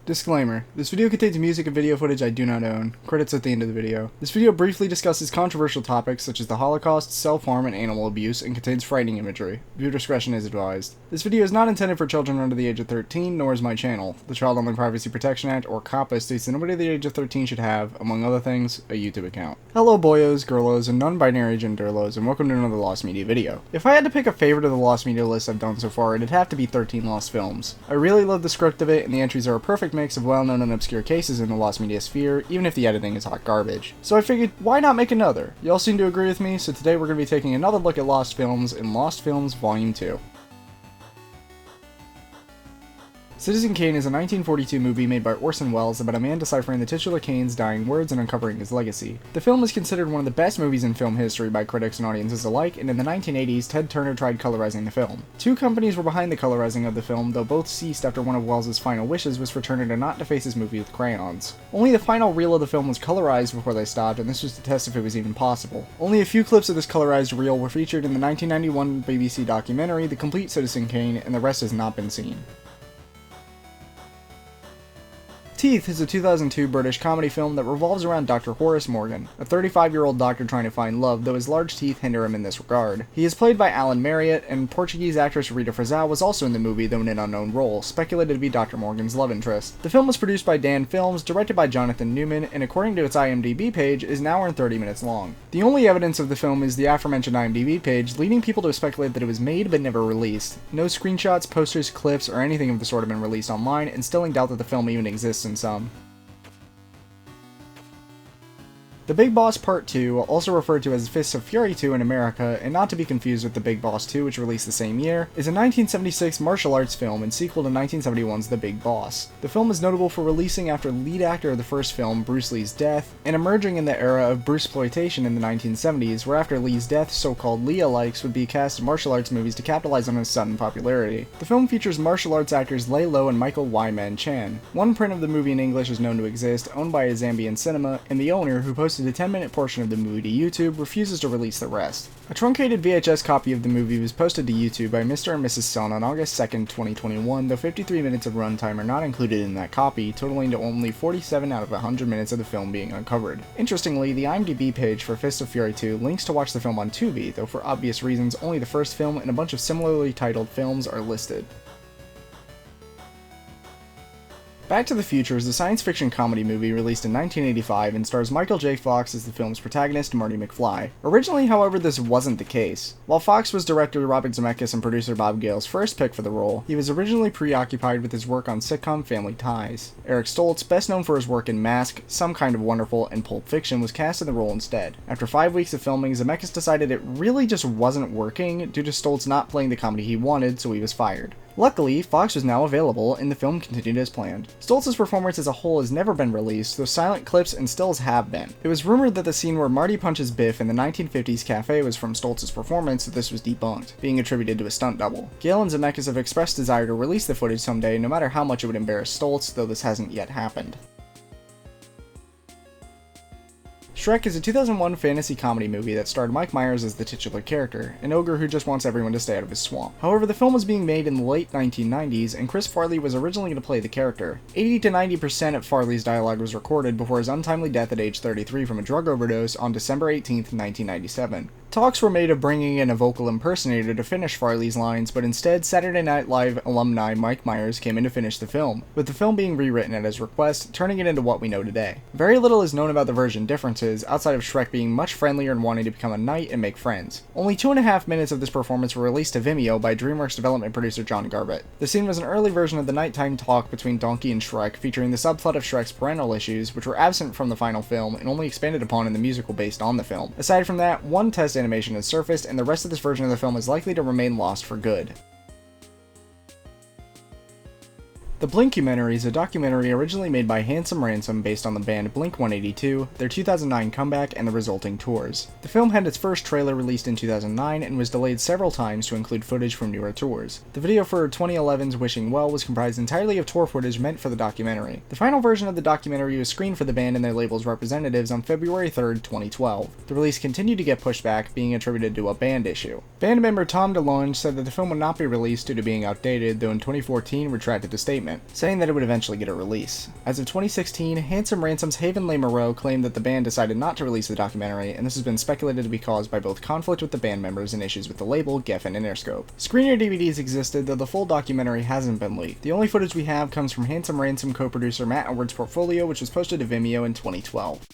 Disclaimer. This video contains music and video footage I do not own. Credits at the end of the video. This video briefly discusses controversial topics such as the Holocaust, self-harm, and animal abuse, and contains frightening imagery. Viewer discretion is advised. This video is not intended for children under the age of 13, nor is my channel. The Child Online Privacy Protection Act, or COPPA, states that nobody at the age of 13 should have, among other things, a YouTube account. Hello boyos, girlos, and non-binary genderlos, and welcome to another Lost Media video. If I had to pick a favorite of the Lost Media list I've done so far, it'd have to be 13 Lost Films. I really love the script of it, and the entries are a perfect mix of well-known and obscure cases in the Lost Media sphere, even if the editing is hot garbage. So I figured, why not make another? Y'all seem to agree with me, so today we're going to be taking another look at Lost Films in Lost Films Volume 2. Citizen Kane is a 1942 movie made by Orson Welles about a man deciphering the titular Kane's dying words and uncovering his legacy. The film is considered one of the best movies in film history by critics and audiences alike, and in the 1980s, Ted Turner tried colorizing the film. Two companies were behind the colorizing of the film, though both ceased after one of Welles' final wishes was for Turner to not deface his movie with crayons. Only the final reel of the film was colorized before they stopped, and this was to test if it was even possible. Only a few clips of this colorized reel were featured in the 1991 BBC documentary, The Complete Citizen Kane, and the rest has not been seen. Teeth is a 2002 British comedy film that revolves around Dr. Horace Morgan, a 35-year-old doctor trying to find love, though his large teeth hinder him in this regard. He is played by Alan Marriott, and Portuguese actress Rita Frazão was also in the movie, though in an unknown role, speculated to be Dr. Morgan's love interest. The film was produced by Dan Films, directed by Jonathan Newman, and according to its IMDb page, is an hour and 30 minutes long. The only evidence of the film is the aforementioned IMDb page, leading people to speculate that it was made but never released. No screenshots, posters, clips, or anything of the sort have been released online, instilling doubt that the film even exists in some. The Big Boss Part 2, also referred to as Fists of Fury 2 in America, and not to be confused with The Big Boss 2, which released the same year, is a 1976 martial arts film and sequel to 1971's The Big Boss. The film is notable for releasing after lead actor of the first film, Bruce Lee's death, and emerging in the era of Bruceploitation in the 1970s, where after Lee's death, so-called Leah-likes would be cast in martial arts movies to capitalize on his sudden popularity. The film features martial arts actors Lay Lo and Michael Wyman Chan. One print of the movie in English is known to exist, owned by a Zambian cinema, and the owner, who posted a 10-minute portion of the movie to YouTube, refuses to release the rest. A truncated VHS copy of the movie was posted to YouTube by Mr. and Mrs. Sun on August 2nd, 2021, though 53 minutes of runtime are not included in that copy, totaling to only 47 out of 100 minutes of the film being uncovered. Interestingly, the IMDb page for Fist of Fury 2 links to watch the film on Tubi, though for obvious reasons only the first film and a bunch of similarly titled films are listed. Back to the Future is a science fiction comedy movie released in 1985 and stars Michael J. Fox as the film's protagonist, Marty McFly. Originally, however, this wasn't the case. While Fox was director Robert Zemeckis and producer Bob Gale's first pick for the role, he was originally preoccupied with his work on sitcom Family Ties. Eric Stoltz, best known for his work in Mask, Some Kind of Wonderful, and Pulp Fiction, was cast in the role instead. After 5 weeks of filming, Zemeckis decided it really just wasn't working due to Stoltz not playing the comedy he wanted, so he was fired. Luckily, Fox was now available, and the film continued as planned. Stoltz's performance as a whole has never been released, though silent clips and stills have been. It was rumored that the scene where Marty punches Biff in the 1950s cafe was from Stoltz's performance, but this was debunked, being attributed to a stunt double. Gale and Zemeckis have expressed desire to release the footage someday, no matter how much it would embarrass Stoltz, though this hasn't yet happened. Shrek is a 2001 fantasy comedy movie that starred Mike Myers as the titular character, an ogre who just wants everyone to stay out of his swamp. However, the film was being made in the late 1990s, and Chris Farley was originally going to play the character. 80 to 90% of Farley's dialogue was recorded before his untimely death at age 33 from a drug overdose on December 18, 1997. Talks were made of bringing in a vocal impersonator to finish Farley's lines, but instead Saturday Night Live alumni Mike Myers came in to finish the film, with the film being rewritten at his request, turning it into what we know today. Very little is known about the version differences, outside of Shrek being much friendlier and wanting to become a knight and make friends. Only 2.5 minutes of this performance were released to Vimeo by DreamWorks development producer John Garbett. The scene was an early version of the nighttime talk between Donkey and Shrek, featuring the subplot of Shrek's parental issues, which were absent from the final film and only expanded upon in the musical based on the film. Aside from that, one test animation has surfaced, and the rest of this version of the film is likely to remain lost for good. The Blinkumentary is a documentary originally made by Handsome Ransom based on the band Blink-182, their 2009 comeback, and the resulting tours. The film had its first trailer released in 2009 and was delayed several times to include footage from newer tours. The video for 2011's Wishing Well was comprised entirely of tour footage meant for the documentary. The final version of the documentary was screened for the band and their label's representatives on February 3rd, 2012. The release continued to get pushed back, being attributed to a band issue. Band member Tom DeLonge said that the film would not be released due to being outdated, though in 2014 retracted the statement. statement, saying that it would eventually get a release. As of 2016, Handsome Ransom's Haven Le Moreau claimed that the band decided not to release the documentary, and this has been speculated to be caused by both conflict with the band members and issues with the label, Geffen, and Interscope. Screener DVDs existed, though the full documentary hasn't been leaked. The only footage we have comes from Handsome Ransom co-producer Matt Edwards' portfolio, which was posted to Vimeo in 2012.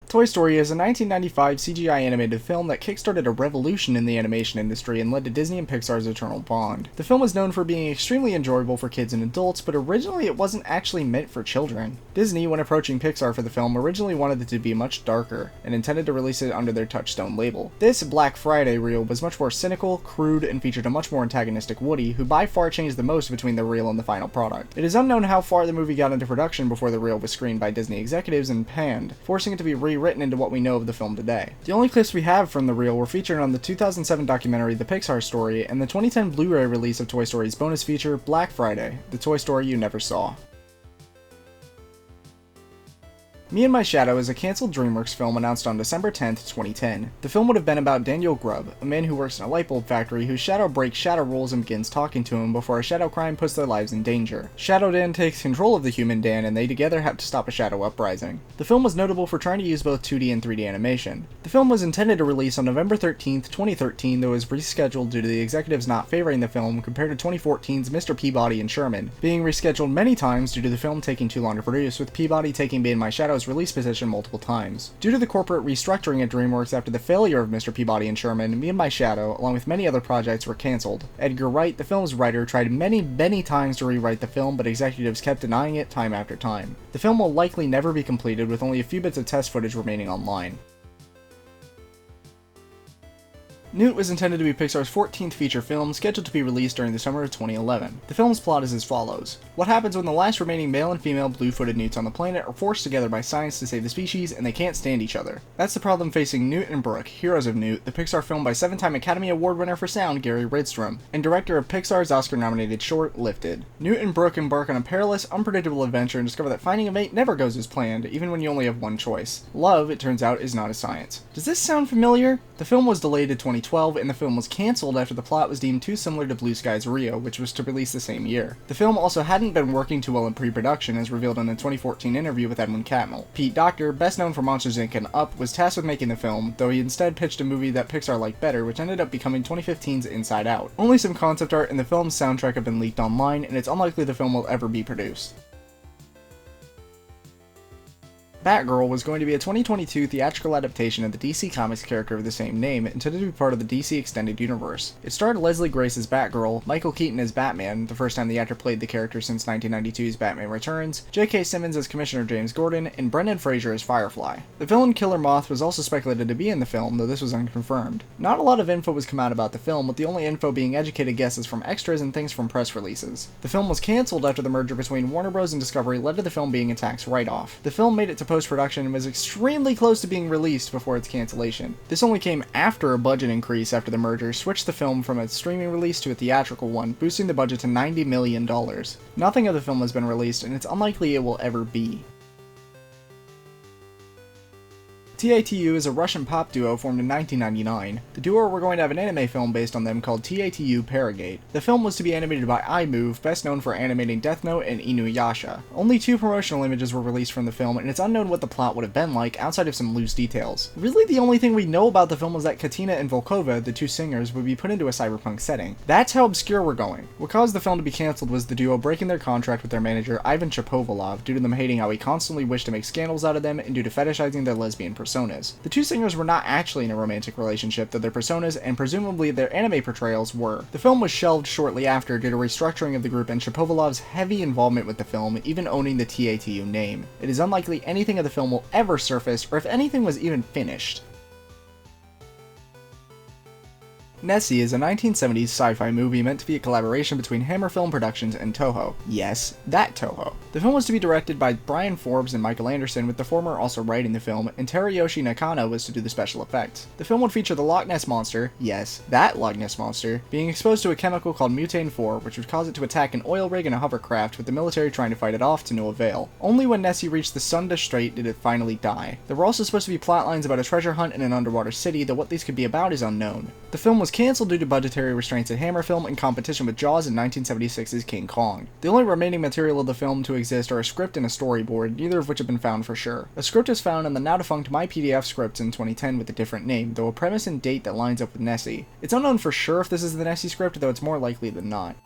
Toy Story is a 1995 CGI animated film that kickstarted a revolution in the animation industry and led to Disney and Pixar's eternal bond. The film was known for being extremely enjoyable for kids and adults, but originally it wasn't actually meant for children. Disney, when approaching Pixar for the film, originally wanted it to be much darker, and intended to release it under their Touchstone label. This Black Friday reel was much more cynical, crude, and featured a much more antagonistic Woody, who by far changed the most between the reel and the final product. It is unknown how far the movie got into production before the reel was screened by Disney executives and panned, forcing it to be rewritten into what we know of the film today. The only clips we have from the reel were featured on the 2007 documentary The Pixar Story and the 2010 Blu-ray release of Toy Story's bonus feature Black Friday, the Toy Story you never saw. Me and My Shadow is a cancelled DreamWorks film announced on December 10, 2010. The film would have been about Daniel Grubb, a man who works in a light bulb factory whose shadow breaks shadow rules and begins talking to him before a shadow crime puts their lives in danger. Shadow Dan takes control of the human Dan and they together have to stop a shadow uprising. The film was notable for trying to use both 2D and 3D animation. The film was intended to release on November 13, 2013, though was rescheduled due to the executives not favoring the film compared to 2014's Mr. Peabody and Sherman, being rescheduled many times due to the film taking too long to produce, with Peabody taking Me and My Shadow's release position multiple times. Due to the corporate restructuring at DreamWorks after the failure of Mr. Peabody and Sherman, Me and My Shadow, along with many other projects, were cancelled. Edgar Wright, the film's writer, tried many times to rewrite the film, but executives kept denying it time after time. The film will likely never be completed, with only a few bits of test footage remaining online. Newt was intended to be Pixar's 14th feature film, scheduled to be released during the summer of 2011. The film's plot is as follows. What happens when the last remaining male and female blue-footed newts on the planet are forced together by science to save the species, and they can't stand each other? That's the problem facing Newt and Brooke, heroes of Newt, the Pixar film by 7-time Academy Award winner for sound Gary Rydstrom, and director of Pixar's Oscar-nominated short, Lifted. Newt and Brooke embark on a perilous, unpredictable adventure and discover that finding a mate never goes as planned, even when you only have one choice. Love, it turns out, is not a science. Does this sound familiar? The film was delayed to 2012, and the film was cancelled after the plot was deemed too similar to Blue Sky's Rio, which was to release the same year. The film also hadn't been working too well in pre-production, as revealed in a 2014 interview with Edwin Catmull. Pete Docter, best known for Monsters Inc. and Up, was tasked with making the film, though he instead pitched a movie that Pixar liked better, which ended up becoming 2015's Inside Out. Only some concept art and the film's soundtrack have been leaked online, and it's unlikely the film will ever be produced. Batgirl was going to be a 2022 theatrical adaptation of the DC Comics character of the same name, intended to be part of the DC Extended Universe. It starred Leslie Grace as Batgirl, Michael Keaton as Batman, the first time the actor played the character since 1992's Batman Returns, J.K. Simmons as Commissioner James Gordon, and Brendan Fraser as Firefly. The villain Killer Moth was also speculated to be in the film, though this was unconfirmed. Not a lot of info was come out about the film, with the only info being educated guesses from extras and things from press releases. The film was cancelled after the merger between Warner Bros. And Discovery led to the film being a tax write-off. The film made it to post-production and was extremely close to being released before its cancellation. This only came after a budget increase after the merger switched the film from a streaming release to a theatrical one, boosting the budget to $90 million. Nothing of the film has been released, and it's unlikely it will ever be. TATU is a Russian pop duo formed in 1999. The duo were going to have an anime film based on them called TATU Paragate. The film was to be animated by iMove, best known for animating Death Note and Inuyasha. Only 2 promotional images were released from the film, and it's unknown what the plot would have been like outside of some loose details. Really, the only thing we know about the film was that Katina and Volkova, the 2 singers, would be put into a cyberpunk setting. That's how obscure we're going. What caused the film to be cancelled was the duo breaking their contract with their manager Ivan Chapovalov due to them hating how he constantly wished to make scandals out of them and due to fetishizing their lesbian personas. The 2 singers were not actually in a romantic relationship, though their personas and presumably their anime portrayals were. The film was shelved shortly after due to restructuring of the group and Shapovalov's heavy involvement with the film, even owning the TATU name. It is unlikely anything of the film will ever surface, or if anything was even finished. Nessie is a 1970s sci-fi movie meant to be a collaboration between Hammer Film Productions and Toho. Yes, that Toho. The film was to be directed by Brian Forbes and Michael Anderson, with the former also writing the film, and Teruyoshi Nakano was to do the special effects. The film would feature the Loch Ness Monster, yes, that Loch Ness Monster, being exposed to a chemical called Mutane-4, which would cause it to attack an oil rig and a hovercraft, with the military trying to fight it off to no avail. Only when Nessie reached the Sunda Strait did it finally die. There were also supposed to be plotlines about a treasure hunt in an underwater city, though what these could be about is unknown. The film was cancelled due to budgetary restraints at Hammer Film in competition with Jaws and 1976's King Kong. The only remaining material of the film to exist are a script and a storyboard, neither of which have been found for sure. A script is found in the now-defunct MyPDF scripts in 2010 with a different name, though a premise and date that lines up with Nessie. It's unknown for sure if this is the Nessie script, though it's more likely than not.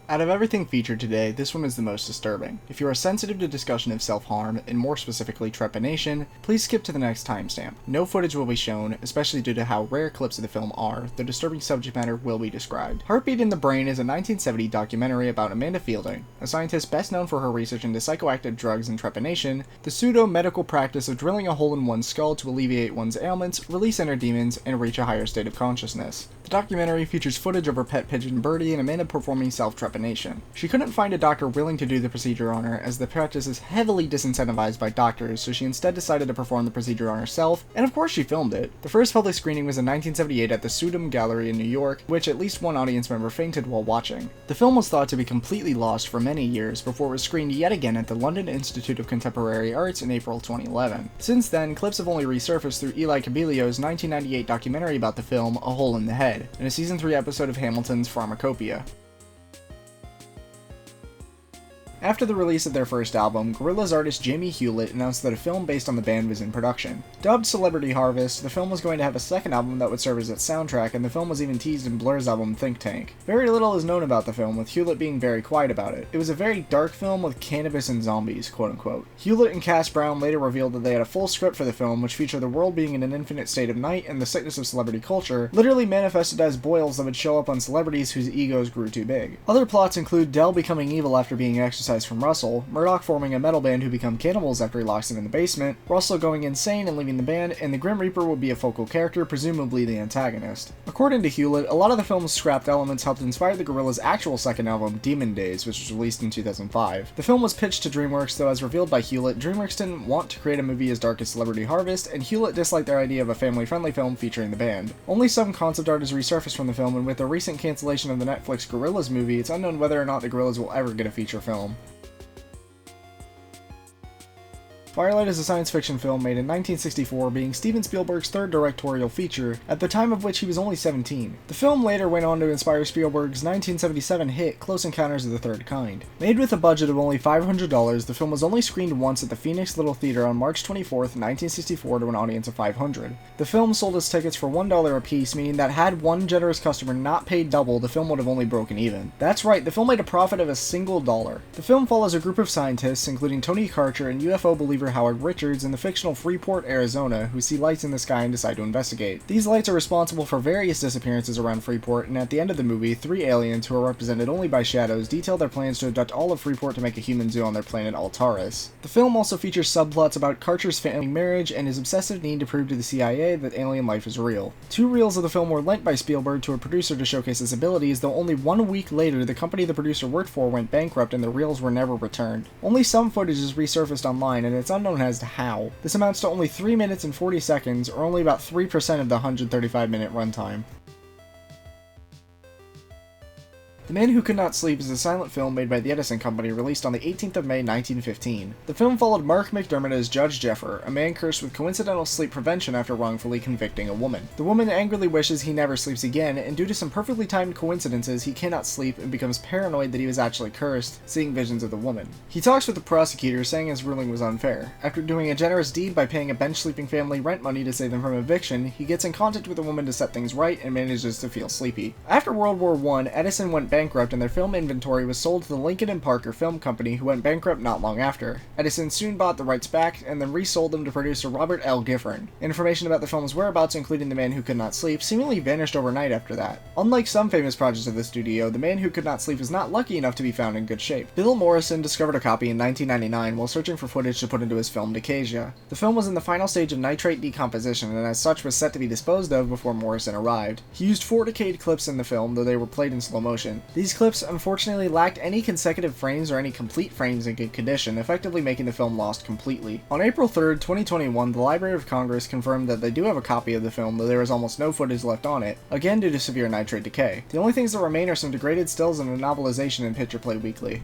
Out of everything featured today, this one is the most disturbing. If you are sensitive to discussion of self-harm, and more specifically trepanation, please skip to the next timestamp. No footage will be shown, especially due to how rare clips of the film are. The disturbing subject matter will be described. Heartbeat in the Brain is a 1970 documentary about Amanda Fielding, a scientist best known for her research into psychoactive drugs and trepanation, the pseudo-medical practice of drilling a hole in one's skull to alleviate one's ailments, release inner demons, and reach a higher state of consciousness. The documentary features footage of her pet pigeon Birdie and Amanda performing self-trepanation. She couldn't find a doctor willing to do the procedure on her, as the practice is heavily disincentivized by doctors, so she instead decided to perform the procedure on herself, and of course she filmed it. The first public screening was in 1978 at the Sudom Gallery in New York, which at least one audience member fainted while watching. The film was thought to be completely lost for many years before it was screened yet again at the London Institute of Contemporary Arts in April 2011. Since then, clips have only resurfaced through Eli Cabello's 1998 documentary about the film, A Hole in the Head, and a season 3 episode of Hamilton's Pharmacopoeia. After the release of their first album, Gorillaz artist Jamie Hewlett announced that a film based on the band was in production. Dubbed Celebrity Harvest, the film was going to have a second album that would serve as its soundtrack, and the film was even teased in Blur's album Think Tank. Very little is known about the film, with Hewlett being very quiet about it. It was a very dark film with cannabis and zombies, quote-unquote. Hewlett and Cass Brown later revealed that they had a full script for the film, which featured the world being in an infinite state of night and the sickness of celebrity culture, literally manifested as boils that would show up on celebrities whose egos grew too big. Other plots include Del becoming evil after being exorcised from Russell, Murdoch forming a metal band who become cannibals after he locks them in the basement, Russell going insane and leaving the band, and the Grim Reaper would be a focal character, presumably the antagonist. According to Hewlett, a lot of the film's scrapped elements helped inspire the Gorillaz' actual second album, Demon Days, which was released in 2005. The film was pitched to DreamWorks, though as revealed by Hewlett, DreamWorks didn't want to create a movie as dark as Celebrity Harvest, and Hewlett disliked their idea of a family-friendly film featuring the band. Only some concept art has resurfaced from the film, and with the recent cancellation of the Netflix Gorillaz movie, it's unknown whether or not the Gorillaz will ever get a feature film. Firelight is a science fiction film made in 1964, being Steven Spielberg's third directorial feature, at the time of which he was only 17. The film later went on to inspire Spielberg's 1977 hit Close Encounters of the Third Kind. Made with a budget of only $500, the film was only screened once at the Phoenix Little Theater on March 24th, 1964 to an audience of 500. The film sold its tickets for $1 a piece, meaning that had one generous customer not paid double, the film would have only broken even. That's right, the film made a profit of a single dollar. The film follows a group of scientists, including Tony Karcher and UFO believer Howard Richards in the fictional Freeport, Arizona, who see lights in the sky and decide to investigate. These lights are responsible for various disappearances around Freeport, and at the end of the movie, 3 aliens, who are represented only by shadows, detail their plans to abduct all of Freeport to make a human zoo on their planet Altaris. The film also features subplots about Karcher's family marriage and his obsessive need to prove to the CIA that alien life is real. 2 reels of the film were lent by Spielberg to a producer to showcase his abilities, though only 1 week later the company the producer worked for went bankrupt and the reels were never returned. Only some footage is resurfaced online, and it's unknown as to how. This amounts to only 3 minutes and 40 seconds, or only about 3% of the 135-minute runtime. The Man Who Could Not Sleep is a silent film made by the Edison Company, released on the 18th of May 1915. The film followed Mark McDermott as Judge Jeffer, a man cursed with coincidental sleep prevention after wrongfully convicting a woman. The woman angrily wishes he never sleeps again, and due to some perfectly timed coincidences, he cannot sleep and becomes paranoid that he was actually cursed, seeing visions of the woman. He talks with the prosecutor, saying his ruling was unfair. After doing a generous deed by paying a bench-sleeping family rent money to save them from eviction, he gets in contact with the woman to set things right and manages to feel sleepy. After World War I, Edison went bankrupt and their film inventory was sold to the Lincoln and Parker Film Company, who went bankrupt not long after. Edison soon bought the rights back and then resold them to producer Robert L. Gifford. Information about the film's whereabouts, including The Man Who Could Not Sleep, seemingly vanished overnight after that. Unlike some famous projects of the studio, The Man Who Could Not Sleep is not lucky enough to be found in good shape. Bill Morrison discovered a copy in 1999 while searching for footage to put into his film Decasia. The film was in the final stage of nitrate decomposition and as such was set to be disposed of before Morrison arrived. He used 4 decayed clips in the film, though they were played in slow motion. These clips unfortunately lacked any consecutive frames or any complete frames in good condition, effectively making the film lost completely. On April 3rd, 2021, the Library of Congress confirmed that they do have a copy of the film, though there is almost no footage left on it, again due to severe nitrate decay. The only things that remain are some degraded stills and a novelization in Picture Play Weekly.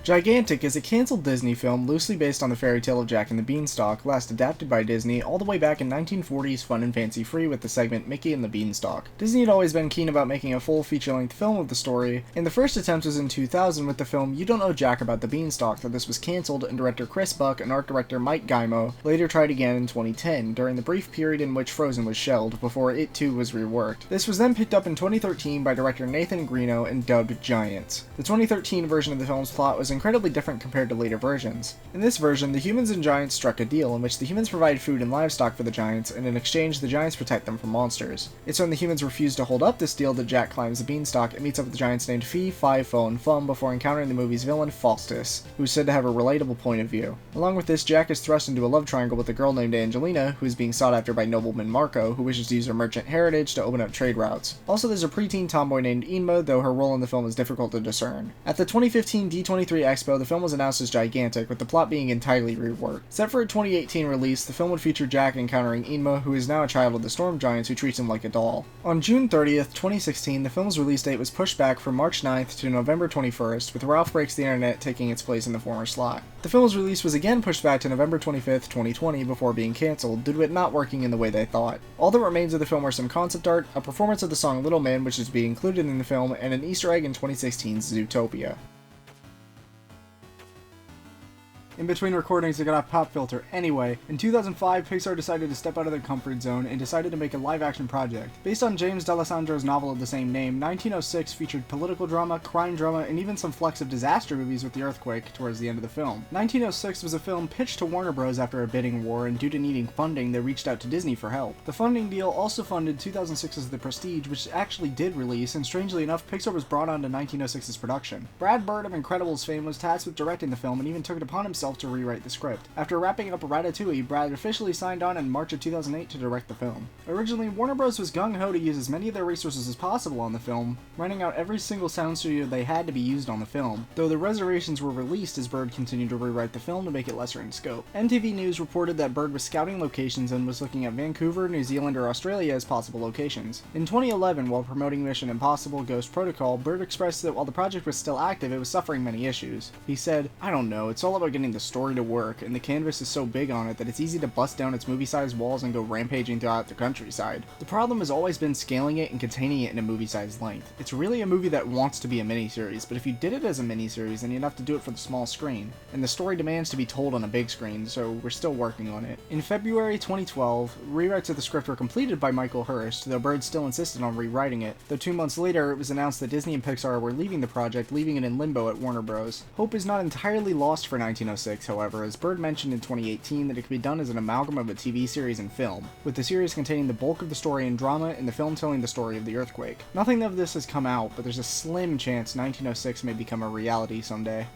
Gigantic is a cancelled Disney film loosely based on the fairy tale of Jack and the Beanstalk, last adapted by Disney all the way back in 1940s fun and fancy-free with the segment Mickey and the Beanstalk. Disney had always been keen about making a full feature-length film of the story, and the first attempt was in 2000 with the film You Don't Know Jack About the Beanstalk, though this was cancelled, and director Chris Buck and art director Mike Gaimo later tried again in 2010, during the brief period in which Frozen was shelved, before it too was reworked. This was then picked up in 2013 by director Nathan Greeno and dubbed Giants. The 2013 version of the film's plot was incredibly different compared to later versions. In this version, the humans and giants struck a deal in which the humans provide food and livestock for the giants, and in exchange the giants protect them from monsters. It's when the humans refuse to hold up this deal that Jack climbs the beanstalk and meets up with the giants named Fee, Fi, Fo, and Fum before encountering the movie's villain Faustus, who's said to have a relatable point of view. Along with this, Jack is thrust into a love triangle with a girl named Angelina, who is being sought after by nobleman Marco, who wishes to use her merchant heritage to open up trade routes. Also, there's a preteen tomboy named Enma, though her role in the film is difficult to discern. At the 2015 D23 Expo, the film was announced as Gigantic, with the plot being entirely reworked. Set for a 2018 release, the film would feature Jack encountering Enma, who is now a child of the Storm Giants who treats him like a doll. On June 30th, 2016, the film's release date was pushed back from March 9th to November 21st, with Ralph Breaks the Internet taking its place in the former slot. The film's release was again pushed back to November 25th, 2020 before being cancelled, due to it not working in the way they thought. All that remains of the film are some concept art, a performance of the song Little Man which is to be included in the film, and an Easter egg in 2016's Zootopia. In between recordings, I got a pop filter. Anyway, in 2005, Pixar decided to step out of their comfort zone and decided to make a live-action project. Based on James D'Alessandro's novel of the same name, 1906 featured political drama, crime drama, and even some flecks of disaster movies with the earthquake towards the end of the film. 1906 was a film pitched to Warner Bros. After a bidding war, and due to needing funding, they reached out to Disney for help. The funding deal also funded 2006's The Prestige, which actually did release, and strangely enough, Pixar was brought on to 1906's production. Brad Bird of Incredibles fame was tasked with directing the film and even took it upon himself to rewrite the script. After wrapping up Ratatouille, Brad officially signed on in March of 2008 to direct the film. Originally, Warner Bros. Was gung-ho to use as many of their resources as possible on the film, renting out every single sound studio they had to be used on the film, though the reservations were released as Bird continued to rewrite the film to make it lesser in scope. MTV News reported that Bird was scouting locations and was looking at Vancouver, New Zealand, or Australia as possible locations. In 2011, while promoting Mission Impossible Ghost Protocol, Bird expressed that while the project was still active, it was suffering many issues. He said, "I don't know, it's all about getting the story to work, and the canvas is so big on it that it's easy to bust down its movie-sized walls and go rampaging throughout the countryside. The problem has always been scaling it and containing it in a movie-sized length. It's really a movie that wants to be a miniseries, but if you did it as a miniseries, then you'd have to do it for the small screen, and the story demands to be told on a big screen, so we're still working on it." In February 2012, rewrites of the script were completed by Michael Hurst, though Bird still insisted on rewriting it, though 2 months later it was announced that Disney and Pixar were leaving the project, leaving it in limbo at Warner Bros. Hope is not entirely lost for 1906, however, as Bird mentioned in 2018 that it could be done as an amalgam of a TV series and film, with the series containing the bulk of the story and drama and the film telling the story of the earthquake. Nothing of this has come out, but there's a slim chance 1906 may become a reality someday.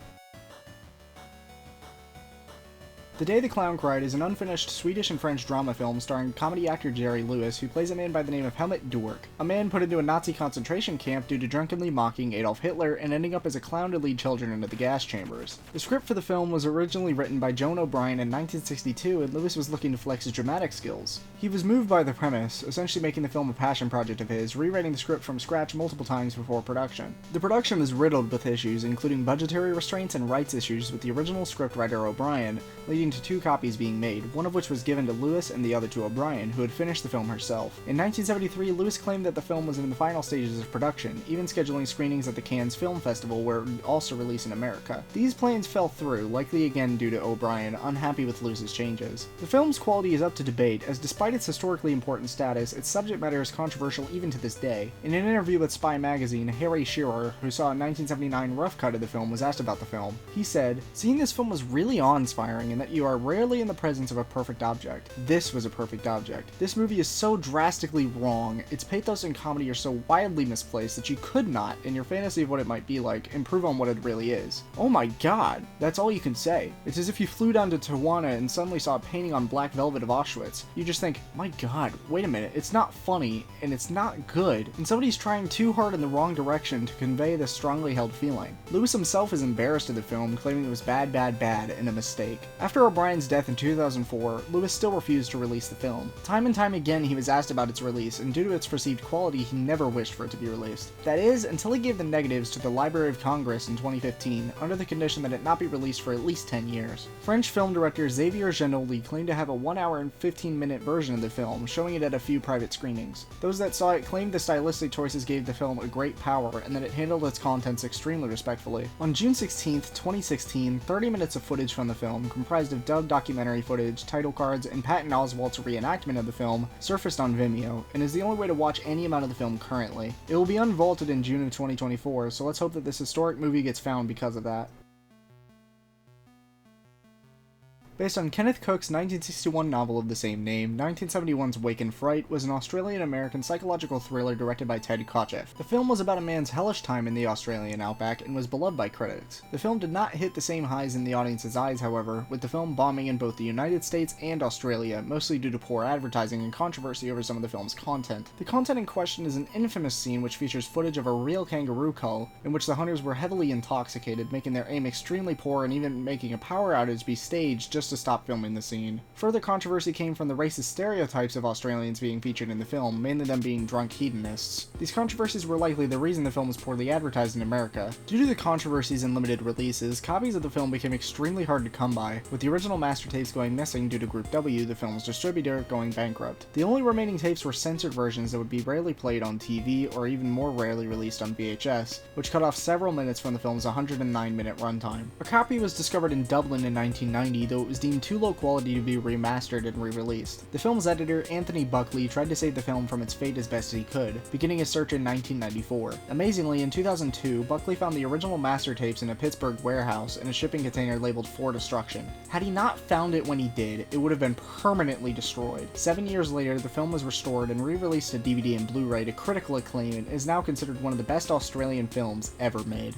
The Day the Clown Cried is an unfinished Swedish and French drama film starring comedy actor Jerry Lewis, who plays a man by the name of Helmut Durk, a man put into a Nazi concentration camp due to drunkenly mocking Adolf Hitler and ending up as a clown to lead children into the gas chambers. The script for the film was originally written by Joan O'Brien in 1962, and Lewis was looking to flex his dramatic skills. He was moved by the premise, essentially making the film a passion project of his, rewriting the script from scratch multiple times before production. The production was riddled with issues, including budgetary restraints and rights issues with the original scriptwriter O'Brien, leading to 2 copies being made, one of which was given to Lewis and the other to O'Brien, who had finished the film herself. In 1973, Lewis claimed that the film was in the final stages of production, even scheduling screenings at the Cannes Film Festival where it would also release in America. These plans fell through, likely again due to O'Brien, unhappy with Lewis's changes. The film's quality is up to debate, as despite its historically important status, its subject matter is controversial even to this day. In an interview with Spy magazine, Harry Shearer, who saw a 1979 rough cut of the film, was asked about the film. He said, "Seeing this film was really awe-inspiring in that you are rarely in the presence of a perfect object. This was a perfect object. This movie is so drastically wrong, its pathos and comedy are so wildly misplaced that you could not, in your fantasy of what it might be like, improve on what it really is. Oh my god, that's all you can say. It's as if you flew down to Tijuana and suddenly saw a painting on black velvet of Auschwitz. You just think, my god, wait a minute, it's not funny, and it's not good, and somebody's trying too hard in the wrong direction to convey this strongly held feeling." Lewis himself is embarrassed of the film, claiming it was bad, and a mistake. After O'Brien's death in 2004, Lewis still refused to release the film. Time and time again he was asked about its release, and due to its perceived quality he never wished for it to be released. That is, until he gave the negatives to the Library of Congress in 2015, under the condition that it not be released for at least 10 years. French film director Xavier Giannoli claimed to have a 1 hour and 15-minute version of the film, showing it at a few private screenings. Those that saw it claimed the stylistic choices gave the film a great power, and that it handled its contents extremely respectfully. On June 16, 2016, 30 minutes of footage from the film, comprised of dubbed documentary footage, title cards, and Patton Oswalt's reenactment of the film, surfaced on Vimeo, and is the only way to watch any amount of the film currently. It will be unvaulted in June of 2024, so let's hope that this historic movie gets found because of that. Based on Kenneth Cook's 1961 novel of the same name, 1971's Wake in Fright was an Australian-American psychological thriller directed by Ted Kotcheff. The film was about a man's hellish time in the Australian outback and was beloved by critics. The film did not hit the same highs in the audience's eyes, however, with the film bombing in both the United States and Australia, mostly due to poor advertising and controversy over some of the film's content. The content in question is an infamous scene which features footage of a real kangaroo cull, in which the hunters were heavily intoxicated, making their aim extremely poor and even making a power outage be staged just to stop filming the scene. Further controversy came from the racist stereotypes of Australians being featured in the film, mainly them being drunk hedonists. These controversies were likely the reason the film was poorly advertised in America. Due to the controversies and limited releases, copies of the film became extremely hard to come by, with the original master tapes going missing due to Group W, the film's distributor, going bankrupt. The only remaining tapes were censored versions that would be rarely played on TV or even more rarely released on VHS, which cut off several minutes from the film's 109-minute runtime. A copy was discovered in Dublin in 1990, though it was deemed too low quality to be remastered and re-released. The film's editor, Anthony Buckley, tried to save the film from its fate as best he could, beginning his search in 1994. Amazingly, in 2002, Buckley found the original master tapes in a Pittsburgh warehouse in a shipping container labeled For Destruction. Had he not found it when he did, it would have been permanently destroyed. 7 years later, the film was restored and re-released to DVD and Blu-ray to critical acclaim and is now considered one of the best Australian films ever made.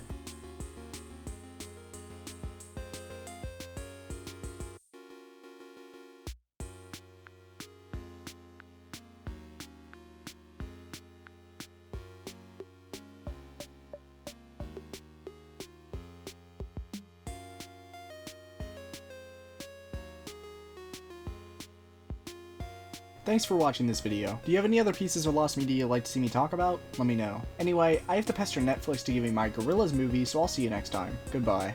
Thanks for watching this video. Do you have any other pieces of lost media you'd like to see me talk about? Let me know. Anyway, I have to pester Netflix to give me my Gorillaz movie, so I'll see you next time. Goodbye.